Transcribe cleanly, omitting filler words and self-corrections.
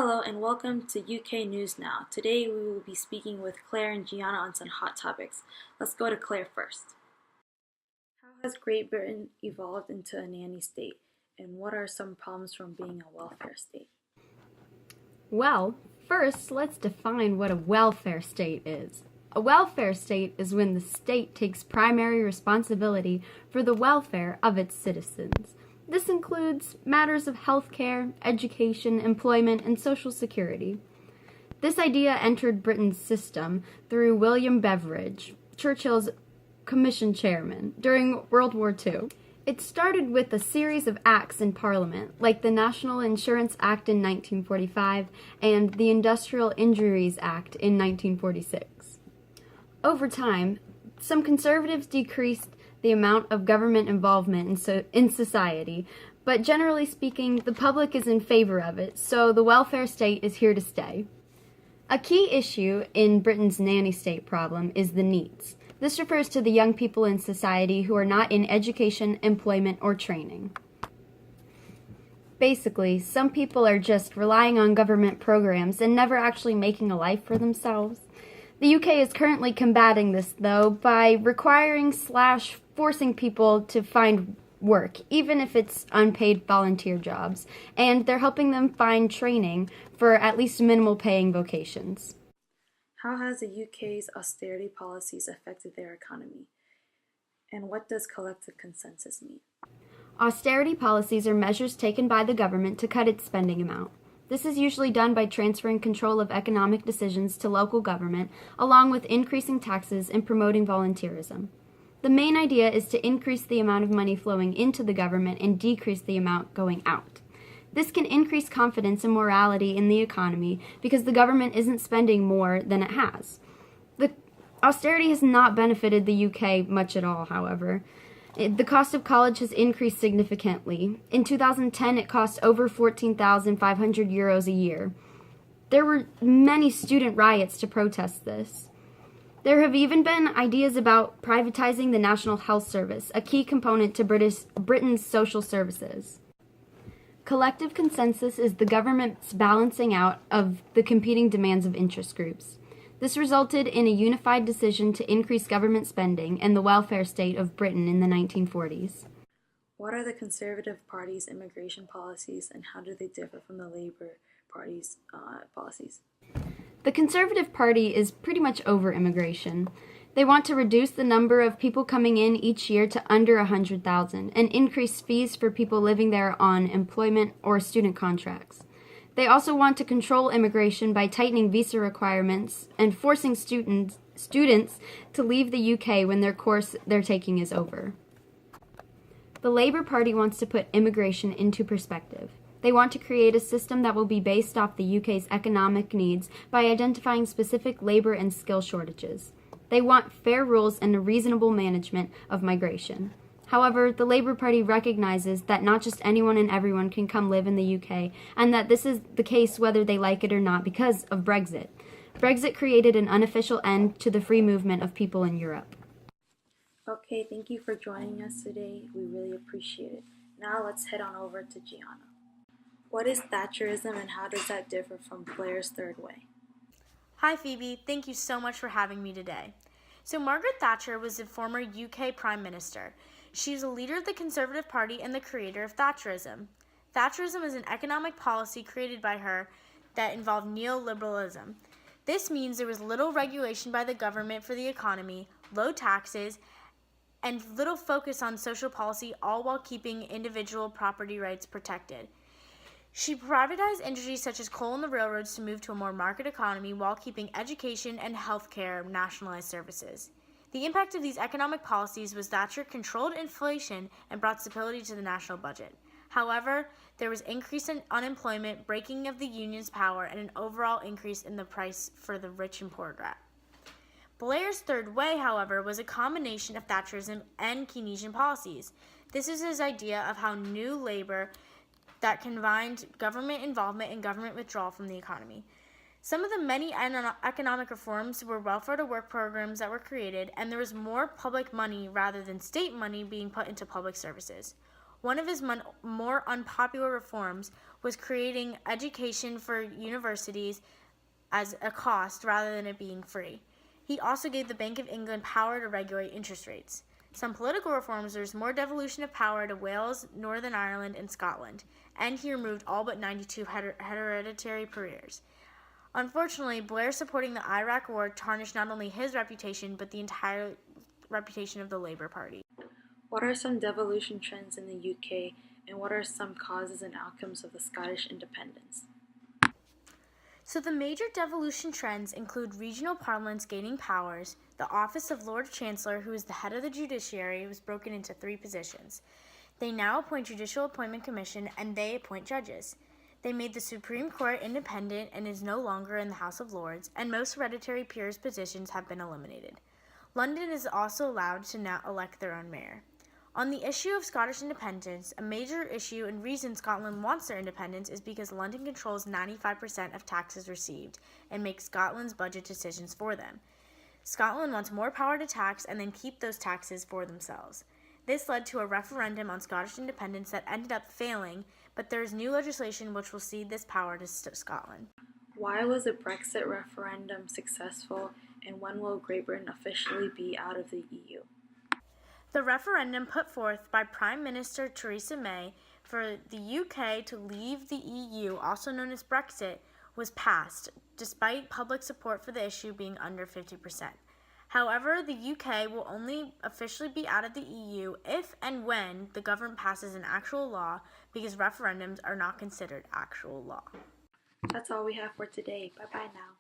Hello and welcome to UK News Now. Today we will be speaking with Claire and Gianna on some hot topics. Let's go to Claire first. How has Great Britain evolved into a nanny state, and what are some problems from being a welfare state? Well, first let's define what a welfare state is. A welfare state is when the state takes primary responsibility for the welfare of its citizens. This includes matters of healthcare, education, employment, and social security. This idea entered Britain's system through William Beveridge, Churchill's commission chairman, during World War II. It started with a series of acts in Parliament, like the National Insurance Act in 1945 and the Industrial Injuries Act in 1946. Over time, some conservatives decreased the amount of government involvement in society, but generally speaking, the public is in favor of it, so the welfare state is here to stay. A key issue in Britain's nanny state problem is the NEETs. This refers to the young people in society who are not in education, employment, or training. Basically, some people are just relying on government programs and never actually making a life for themselves. The UK is currently combating this, though, by requiring/forcing people to find work, even if it's unpaid volunteer jobs, and they're helping them find training for at least minimal paying vocations. How has the UK's austerity policies affected their economy? And what does collective consensus mean? Austerity policies are measures taken by the government to cut its spending amount. This is usually done by transferring control of economic decisions to local government, along with increasing taxes and promoting volunteerism. The main idea is to increase the amount of money flowing into the government and decrease the amount going out. This can increase confidence and morality in the economy because the government isn't spending more than it has. The austerity has not benefited the UK much at all, however. The cost of college has increased significantly. In 2010, it cost over 14,500 euros a year. There were many student riots to protest this. There have even been ideas about privatizing the National Health Service, a key component to Britain's social services. Collective consensus is the government's balancing out of the competing demands of interest groups. This resulted in a unified decision to increase government spending and the welfare state of Britain in the 1940s. What are the Conservative Party's immigration policies, and how do they differ from the Labour Party's policies? The Conservative Party is pretty much over immigration. They want to reduce the number of people coming in each year to under 100,000 and increase fees for people living there on employment or student contracts. They also want to control immigration by tightening visa requirements and forcing students to leave the UK when their course they're taking is over. The Labour Party wants to put immigration into perspective. They want to create a system that will be based off the UK's economic needs by identifying specific labour and skill shortages. They want fair rules and a reasonable management of migration. However, the Labour Party recognizes that not just anyone and everyone can come live in the UK, and that this is the case whether they like it or not because of Brexit. Brexit created an unofficial end to the free movement of people in Europe. Okay, thank you for joining us today. We really appreciate it. Now let's head on over to Gianna. What is Thatcherism and how does that differ from Blair's Third Way? Hi Phoebe, thank you so much for having me today. So Margaret Thatcher was a former UK Prime Minister. She is a leader of the Conservative Party and the creator of Thatcherism. Thatcherism is an economic policy created by her that involved neoliberalism. This means there was little regulation by the government for the economy, low taxes, and little focus on social policy, all while keeping individual property rights protected. She privatized industries such as coal and the railroads to move to a more market economy while keeping education and healthcare nationalized services. The impact of these economic policies was Thatcher controlled inflation and brought stability to the national budget. However, there was increase in unemployment, breaking of the union's power, and an overall increase in the price for the rich and poor got. Blair's Third Way, however, was a combination of Thatcherism and Keynesian policies. This is his idea of how new labor that combined government involvement and government withdrawal from the economy. Some of the many economic reforms were welfare-to-work programs that were created, and there was more public money rather than state money being put into public services. One of his more unpopular reforms was creating education for universities as a cost rather than it being free. He also gave the Bank of England power to regulate interest rates. Some political reforms, there's more devolution of power to Wales, Northern Ireland, and Scotland, and he removed all but 92 hereditary peers. Unfortunately, Blair supporting the Iraq War tarnished not only his reputation, but the entire reputation of the Labour Party. What are some devolution trends in the UK, and what are some causes and outcomes of the Scottish independence? So the major devolution trends include regional parliaments gaining powers. The office of Lord Chancellor, who is the head of the judiciary, was broken into 3 positions. They now appoint Judicial Appointment Commission, and they appoint judges. They made the Supreme Court independent and is no longer in the House of Lords, and most hereditary peers' positions have been eliminated. London is also allowed to now elect their own mayor. On the issue of Scottish independence, a major issue and reason Scotland wants their independence is because London controls 95% of taxes received and makes Scotland's budget decisions for them. Scotland wants more power to tax and then keep those taxes for themselves. This led to a referendum on Scottish independence that ended up failing, but there is new legislation which will cede this power to Scotland. Why was a Brexit referendum successful, and when will Great Britain officially be out of the EU? The referendum put forth by Prime Minister Theresa May for the UK to leave the EU, also known as Brexit, was passed, despite public support for the issue being under 50%. However, the UK will only officially be out of the EU if and when the government passes an actual law, because referendums are not considered actual law. That's all we have for today. Bye-bye now.